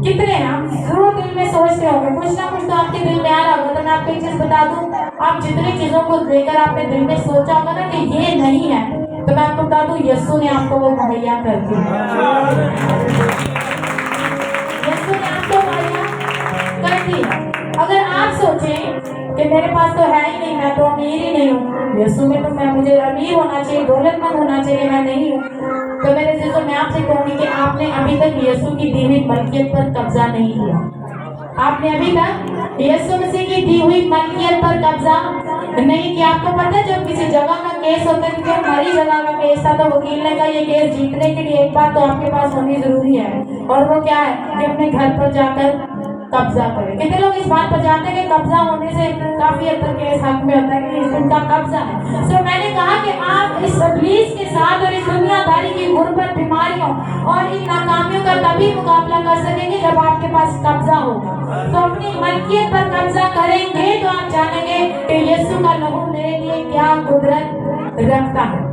کتنے ہیں؟ آپ ضرور دل میں سوچتے ہوں گے، کچھ نہ کچھ تو آپ کے دل میں آ رہا ہوگا. تو میں آپ کو ایک چیز بتا دوں، آپ جتنی چیزوں کو لے کر آپ نے دل میں سوچا ہوگا نا کہ یہ نہیں ہے، تو میں آپ کو بتا دوں یسوع نے آپ کو وہ مہیا کر دی. یسوع نے آپ کو مہیا کر دی. اگر آپ سوچیں کہ میرے پاس تو ہے ہی نہیں، میں تو امیر ہی نہیں ہوں، یسوع میں تو مجھے امیر ہونا چاہیے، دولت مند ہونا چاہیے، میں نہیں ہوں، تو میرے عزیزوں میں آپ سے کہوں گی کہ آپ نے ابھی تک یسوع کی دی ہوئی ملکیت پر قبضہ نہیں کیا. آپ نے ابھی تک یسوع مسیح کی دی ہوئی ملکیت پر قبضہ نہیں کیا. آپ کو پتہ ہے جب کسی جگہ کا کیس ہوتا ہے، کیونکہ ہماری جگہ کا کیس تھا تو وکیل نے کہا یہ کیس جیتنے کے لیے ایک بات تو آپ کے پاس ہونی ضروری ہے، اور وہ کیا ہے کہ اپنے گھر پر جا کر قبضہ کرے. کتنے لوگ اس بات پر جانتے ہیں کہ قبضہ ہونے سے کافی حد تک کیس حق میں ہوتا ہے کہ ان کا قبضہ ہے. سو میں نے کہا کہ آپ اس ابلیس کے ساتھ اور اس دنیا داری کی غربت، بیماریوں اور ان ناکامیوں کا تبھی مقابلہ کر سکیں گے جب آپ کے پاس قبضہ ہوگا. تو اپنی ملکیت پر قبضہ کریں گے تو آپ جانیں گے کہ یسوع کا لہو میرے لیے کیا قدرت رکھتا ہے.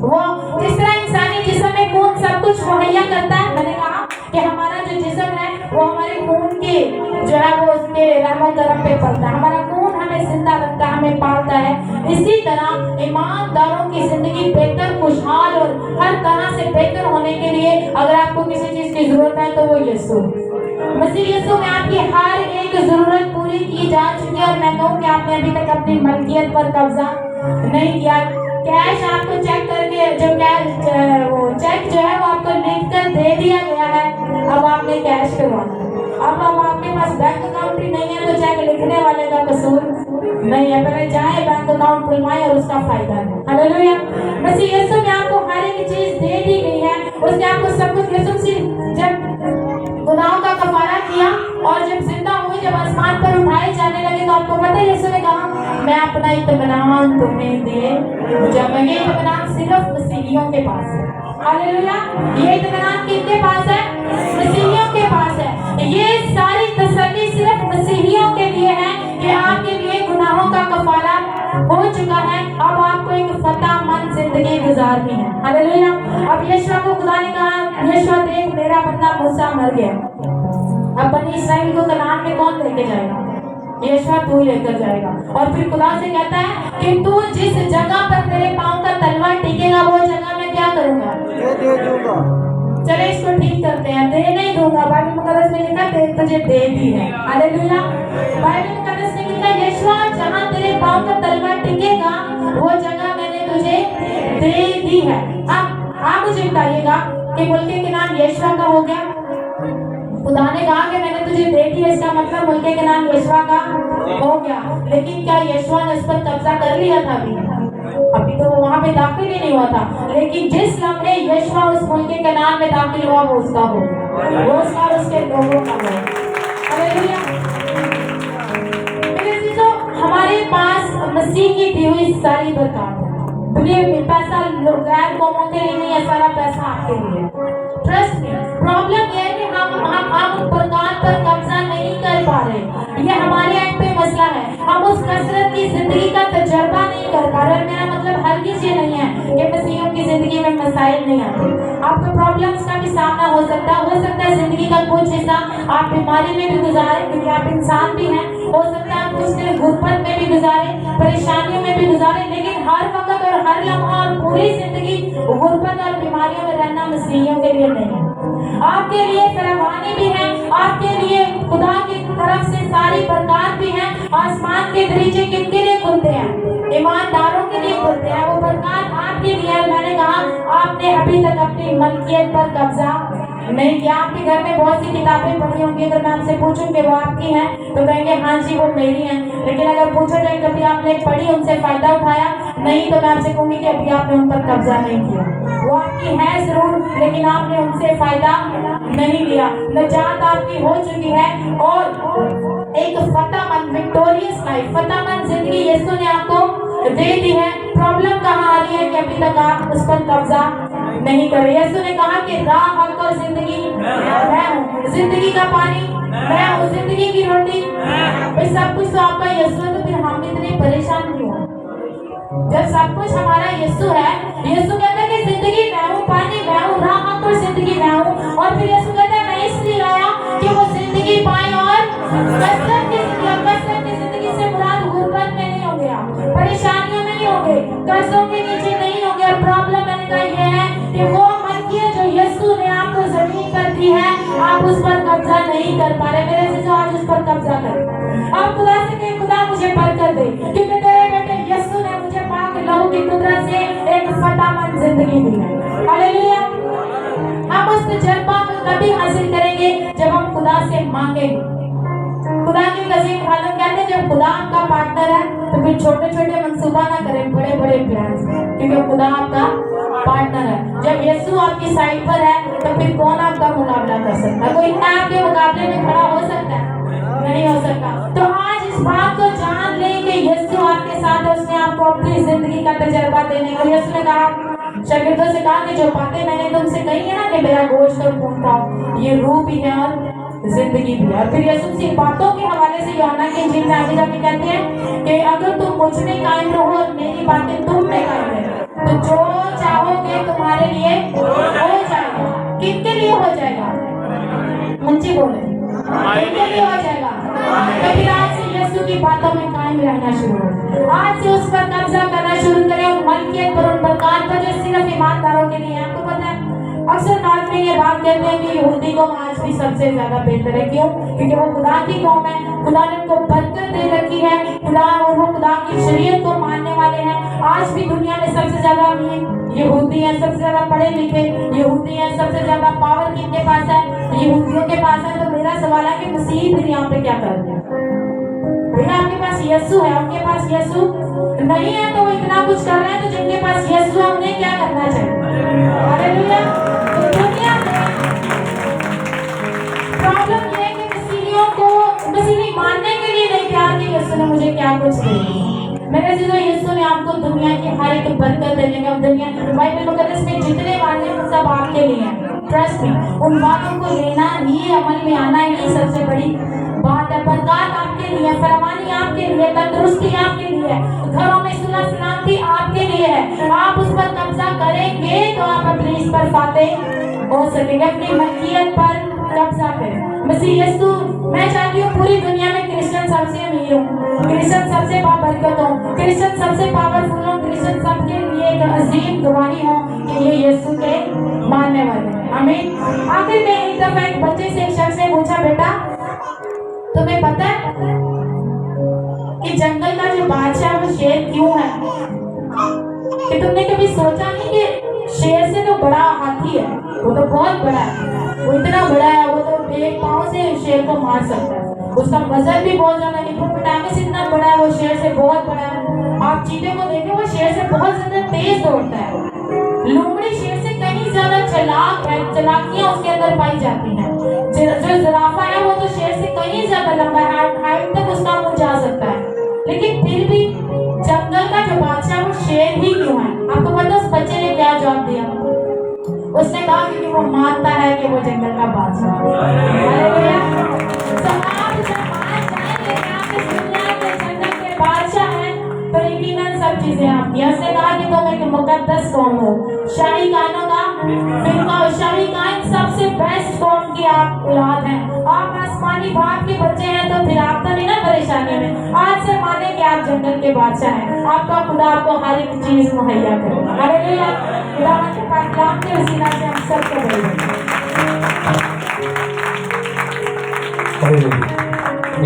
وہ جس طرح انسانی جسم میں خون سب کچھ مہیا کرتا ہے، میں نے کہا کہ ہمارا جو جسم ہے وہ ہمارے خون کے جو ہے وہ اس کے رحم و کرم پہ پڑتا ہے. ہمارا خون ہمیں زندہ رکھتا ہے، ہمیں پالتا ہے. اسی طرح ایمانداروں کی زندگی بہتر، خوشحال اور ہر طرح سے بہتر ہونے کے لیے اگر آپ کو کسی چیز کی ضرورت ہے تو وہ یسوع. مسیح یسوع میں آپ کی ہر ایک ضرورت پوری کی جا چکی ہے. اور میں کہوں کہ آپ نے ابھی تک اپنی ملکیت پر قبضہ نہیں کیا. कैश आपको चेक करके जो कैश वो चेक जो है वो आपको लिख कर दे दिया गया है, अब आपने कैश करवाना है। अब आपके पास बैंक अकाउंट ही नहीं है तो चेक लिखने वाले का कसूर नहीं है, पहले जाए बैंक अकाउंट खुलवाए और उसका फायदा है। हालेलुया। मसीह यीशु ने आपको हर एक चीज दे दी गई है, उसने आपको सब कुछ। यीशु मसीह जब गुनाहों का कफारा किया और जब जिंदा हुए, जब आसमान पर उठाए जाने लगे, तो आपको पता है यीशु ने कहा मैं अपना इत्मीनान तुम्हें दे जब ये इत्मीनान सिर्फ मसीहियों के पास है। हालेलुया। ये इत्मीनान किसके पास है? मसीहियों के पास है। ये सारी तसल्ली सिर्फ मसीहियों के लिए है कि आपके लिए गुनाहों का कफारा हो चुका है, अब आपको एक फतेहमंद जिंदगी गुजारनी है। हालेलुया। अब यीशु को खुदा ने कहा, यीशु देख मेरा बंदा मूसा मर गया, अब बनी इस्राएल को कनान में कौन लेके जाएगा? यीशु तू लेकर जाएगा। और फिर खुदा से कहता है कि तू जिस जगह पर तेरे पांव का तलवा टिकेगा वो जगह मैं क्या करूंगा? दे दूंगा। चले इसको ठीक करते हैं। दे नहीं दूंगा, बाइबल मुकद्दस में लिखा दे तुझे दे दी है। हालेलुया। बाइबल मुकद्दस में लिखा यीशु जहां तेरे पांव का तलवा टिकेगा वो जगह मैंने तुझे दे दी है। अब आप मुझे बताइएगा कि मुल्के के नाम यीशु का हो गया, खुदा ने कहा कि मैंने तुझे दे दी है, इसका मतलब मुल्के के नाम यीशु का हो गया। लेकिन क्या यीशु ने उस पर कब्जा कर लिया था? अभी तो वो वहां पे दाखिल ही नहीं हुआ था। लेकिन जिस लम्हे यीशु उस मुल्के के नाम में दाखिल हुआ वो उसका हो गया, वो उसका उसके लोगों का हो। हालेलुया। मेरे चीजों, हमारे पास मसीह की दी हुई सारी बरकत है। ये पैसा गैर कौमों के लिए नहीं है, सारा पैसा आपके लिए। Trust me. प्रॉब्लम ये है कि हम बरकत पर कब्जा नहीं कर पा रहे, ये हमारे एंड पे मसला है। हम उस कसरत की जिंदगी का तजर्बा नहीं कर पा रहे। मेरा मतलब हर किसी नहीं है कि मसीहियों की जिंदगी में मसाइल नहीं आते, आपको प्रॉब्लम्स का भी सामना हो सकता है जिंदगी का कुछ हिस्सा आप बीमारी में भी गुजारे, क्योंकि आप इंसान भी हैं। हो सकता है आप कुछ देर गुर्बत में भी गुजारे, परेशानियों में भी गुजारे, लेकिन हर वक्त और हर लम्हा और पूरी जिंदगी गुर्बत और बीमारियों में रहना मसीहियों के लिए नहीं है। आपके लिए फरमाने भी हैं, आपके लिए खुदा की तरफ से सारी बरकत भी हैं। आसमान के दरीचे किनके लिए खुलते हैं? ईमानदारों के लिए खुलते हैं। वो बरकत आपके लिए। मैंने कहा आपने अभी तक अपनी मलकियत पर कब्जा नहीं किया। आपके घर में बहुत सी किताबें पढ़ी होंगी, अगर मैं आपसे पूछूं कि वो आपकी हैं तो कहेंगे हाँ जी वो मेरी हैं। लेकिन अगर पूछा जाए कभी आपने पढ़ी, उनसे फायदा उठाया नहीं, तो मैं आपसे कहूंगी कि अभी आपने उन पर कब्जा नहीं किया। वो आपकी है जरूर, लेकिन आपने उनसे फायदा नहीं लिया। नजात आपकी हो चुकी है और एक फतेहमंद विक्टोरियस लाइफ, फतेहमंद जिंदगी यीशु ने आपको दे दी है। प्रॉब्लम कहाँ आ रही है कि अभी तक आप उस पर कब्जा नहीं कर रहे। यीशु ने कहा कि राह, हक और जिंदगी मैं हूँ, जिंदगी का पानी मैं हूँ, जिंदगी की रोटी। भाई सब कुछ तो आपका यीशु है, तो फिर हम इतने परेशान क्यों? जब सब कुछ हमारा यीशु है। यीशु कहता है कि जिंदगी मैं हूँ, पानी मैं हूँ, राह, हक और जिंदगी मैं हूँ। और फिर यीशु कहता है मैं इसलिए आया कि वो जिंदगी पाए और कसरत की जिंदगी से मुराद गुर्बत में नहीं हो गया, परेशानियों में नहीं हो गए, कर्जों के नीचे नहीं हो गया। प्रॉब्लम मैंने कहा ये है कि वो मलकियत जो यीशु ने आपको जमीन पर दी है, आप उस पर कब्जा नहीं कर पा रहे। मेरे से आज उस पर कब्जा करें। आप खुदा से कहें खुदा मुझे बरकत दे, क्योंकि तेरे बेटे यीशु ने मुझे पाक लहू की कुदरत से एक फतेहमंद जिंदगी दी है। हालेलुया। हम उस तजर्बा को तभी हासिल करेंगे जब हम खुदा से मांगेंगे। खुदा के अजीम खालम कहते हैं जब खुदा आपका पार्टनर है तो फिर छोटे छोटे मंसूबा ना करें, बड़े बड़े प्लान, क्योंकि खुदा आपका पार्टनर है। जब यीशु आपकी साइड पर है तो फिर कौन आपका मुकाबला कर सकता है? कोई आपके मुकाबले में खड़ा हो सकता है? नहीं हो सकता। तो आज इस बात को जान लें कि यीशु आपके साथ है, उसने आपको अपनी जिंदगी का तजर्बा देने को। यीशु ने कहा शागिर्दों से कहा कि जो बातें मैंने तुमसे कही है ना कि मेरा गोश्त और खून खाओ, ये रूह भी है और जिंदगी भी है। और फिर यीशु सी बातों के हवाले से यूहन्ना की इंजील में आगे जाके कहते हैं कि अगर तुम मुझ में कायम रहो और मेरी बातें तुम में कायम रहे तो जो चाहोगे तुम्हारे लिए हो जाएगा। किसके लिए हो जाएगा? मुझे बोले किसके लिए हो जाएगा? तो फिर आज से यीशु की बातों में कायम रहना शुरू करें, आज से उस पर कब्जा करना शुरू करें और मलकियत पर उन बरकत पर जो सिर्फ ईमानदारों के लिए है। आपको पता है अक्सर नाज में ये बात कहते हैं कि यहूदी कौम आज भी सबसे ज्यादा बेहतर है। क्यों? क्योंकि वो खुदा की कौम है, खुदा ने उनको बरकत दे रखी है, खुदा और वो खुदा की शरीयत को मानने वाले हैं। आज भी दुनिया में सबसे ज्यादा अमीर यहूदी हैं, सबसे ज्यादा पढ़े लिखे यहूदी हैं, सबसे ज्यादा पावर किनके पास है? यहूदियों के पास है। तो मेरा सवाल है कि मसीह फिर यहाँ पे क्या कर रहे हैं? भैया आपके पास यीशु है, उनके पास यीशु नहीं है, तो वो इतना कुछ कर रहे हैं। तो जिनके पास यीशु है उन्हें क्या करना चाहिए? हालेलुया। तो दुनिया में प्रॉब्लम ये है कि मसीहियों को मसीही मानने के लिए नहीं तैयार कि यीशु ने मुझे क्या कुछ दिया। मेरे जीजो, यीशु ने आपको दुनिया की हर एक बरकत देने का, दुनिया बाइबल मुकद्दस में जितने वादे हैं सब आपके लिए हैं। ट्रस्ट मी, उन बातों को लेना ही, अमल में आना ही सबसे बड़ी बात है। बरकत आपके लिए, फरमानी आपके लिए, तंदुरुस्ती आपके लिए, घरों में सुलह सलामती आपके लिए है। आप उस पर कब्जा करेंगे तो आप अपने इस पर फातेह हो सकेंगे, अपनी मलकियत पर कब्जा करें। मसीह यीशु, मैं चाहती हूँ पूरी दुनिया में क्रिश्चियन सबसे अमीर हो, क्रिश्चियन सबसे बाबरकत हो, क्रिश्चियन सबसे पावरफुल हो, क्रिश्चियन सबके लिए एक अजीम गवाही हो कि ये यीशु के मानने वाले हैं। आमीन। आखिर में एक दफा एक बच्चे से एक शख्स ने पूछा, बेटा तुम्हें पता है कि जंगल का जो बादशाह वो शेर क्यों है? कि तुमने कभी सोचा नहीं कि शेर से तो बड़ा हाथी है, वो तो बहुत बड़ा है, वो इतना बड़ा है, वो तो एक पांव से शेर को मार सकता है, उसका वजन भी बहुत ज्यादा, हिप्पोपोटामस इतना बड़ा है, वो शेर से बहुत बड़ा है। आप चीते को देखें, वो शेर से बहुत ज्यादा तेज दौड़ता है। लोमड़ी शेर से कहीं ज्यादा चलाक है, चलाकियां उसके अंदर पाई जाती हैं। जो जिराफा है वो तो शेर से कहीं ज्यादा लंबा है, हाइट तक उसका मुंह जा सकता है, लेकिन फिर भी जंगल का जो बादशाह वो शेर ही क्यों है? आपको पता उस बच्चे ने क्या जवाब दिया? उसने कहा कि वो मानता है कि वो जंगल का बादशाह है। तो आप जब मान जाएंगे कि आप इस दुनिया के जंगल के बादशाह हैं, तो यकीनन सब चीजें आपकी। उसने कहा कि तुम एक मुकद्दस कौम हो, शाही कानों का फिरका हो, शाही कान सबसे बेस्ट कौम की आप औलाद हैं, आप आसमानी बाप के बच्चे हैं। तो फिर आप तो नहीं ना परेशानी में। आज से माने कि आप जंगल के बादशाह हैं, आपका खुदा आपको हर एक चीज मुहैया करेगा। हालेलुया। खुदा के पाकलाम के वसीला से हम सबको बोलेंगे।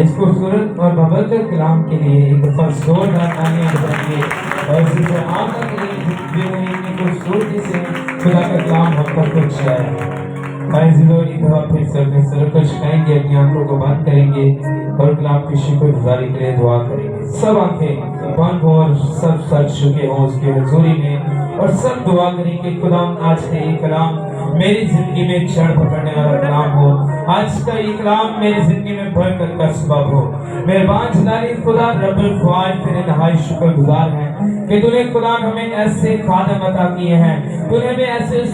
इस खूबसूरत और बाबरकत कलाम के लिए एक दफा जोरदार तालियां बजाइए और इसे आका के लिए इतनी खूबसूरती से खुदा का कलाम हम पर कुछ है। एक दफा फिर से अपने सर को झुकाएंगे, अपनी आंखों को बंद करेंगे और कलाम की शुक्रगुजारी के लिए दुआ करेंगे। सब आंखें बंद हो और सब सर झुके हों उसकी हुजूरी में, और सब दुआ करेंगे खुदा आज का ये कलाम मेरी जिंदगी में क्षण पकड़ने वाला कलाम हो, आज का ये कलाम मेरी जिंदगी में बरकत का सबब हो। मेहरबान जलाली खुदा रब्बुल फ़वाद तेरे नहाय शुक्रगुजार हैं कि तूने खुदा हमें ऐसे खादम अता किए हैं, तूने हमें ऐसे